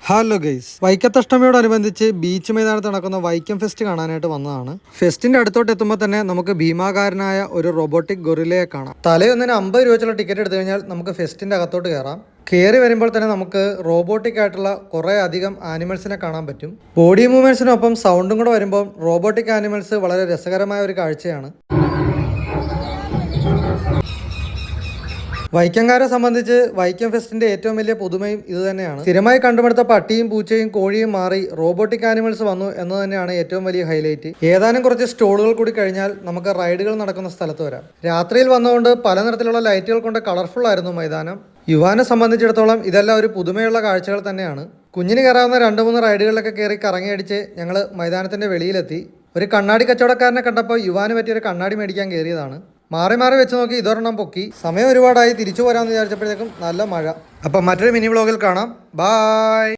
Hello guys, വൈക്കത്തഷ്ടമിയോടനുബന്ധിച്ച് beach മൈതാനത്ത് നടക്കുന്ന Vaikom fest കാണാനായിട്ട് വന്നതാണ്. ഫെസ്റ്റിന്റെ അടുത്തോട്ട് എത്തുമ്പോൾ തന്നെ നമുക്ക് ഭീമാകാരനായ ഒരു റോബോട്ടിക് ഗൊറില്ലയെ കാണാം. തലയൊന്നിന് 50 രൂപ വെച്ചുള്ള ടിക്കറ്റ് എടുത്തു കഴിഞ്ഞാൽ നമുക്ക് ഫെസ്റ്റിന്റെ അകത്തോട്ട് കയറാം. കയറി വരുമ്പോൾ തന്നെ നമുക്ക് റോബോട്ടിക് ആയിട്ടുള്ള കുറേ അധികം ആനിമൽസിനെ കാണാൻ പറ്റും. ബോഡി മൂവ്മെന്റ്സിനൊപ്പം സൗണ്ടും കൂടെ വരുമ്പോൾ റോബോട്ടിക് ആനിമൽസ് വളരെ രസകരമായ ഒരു കാഴ്ചയാണ്. വൈക്കംകാരെ സംബന്ധിച്ച് വൈക്കം ഫെസ്റ്റിന്റെ ഏറ്റവും വലിയ പുതുമയും ഇത് തന്നെയാണ്. സ്ഥിരമായി കണ്ടുപിടുത്ത പട്ടിയും പൂച്ചയും കോഴിയും മാറി റോബോട്ടിക് ആനിമൽസ് വന്നു എന്ന് തന്നെയാണ് ഏറ്റവും വലിയ ഹൈലൈറ്റ്. ഏതാനും കുറച്ച് സ്റ്റോളുകൾ കൂടി കഴിഞ്ഞാൽ നമുക്ക് റൈഡുകൾ നടക്കുന്ന സ്ഥലത്ത് വരാം. രാത്രിയിൽ വന്നുകൊണ്ട് പല നിറത്തിലുള്ള ലൈറ്റുകൾ കൊണ്ട് കളർഫുൾ ആയിരുന്നു മൈതാനം. യുവാനെ സംബന്ധിച്ചിടത്തോളം ഇതെല്ലാം ഒരു പുതുമയുള്ള കാഴ്ചകൾ തന്നെയാണ്. കുഞ്ഞിന് കയറാവുന്ന 2-3 റൈഡുകളിലൊക്കെ കയറി കറങ്ങിയടിച്ച് ഞങ്ങൾ മൈതാനത്തിന്റെ വെളിയിലെത്തി. ഒരു കണ്ണാടി കച്ചവടക്കാരനെ കണ്ടപ്പോൾ യുവാന് പറ്റിയൊരു കണ്ണാടി മേടിക്കാൻ കയറിയതാണ്. മാറി മാറി വെച്ച് നോക്കി ഇതൊരെണ്ണം പൊക്കി. സമയം ഒരുപാടായി തിരിച്ചു പോരാമെന്ന് വിചാരിച്ചപ്പോഴത്തേക്കും നല്ല മഴ. അപ്പം മറ്റൊരു മിനി വ്ളോഗിൽ കാണാം. ബായ്.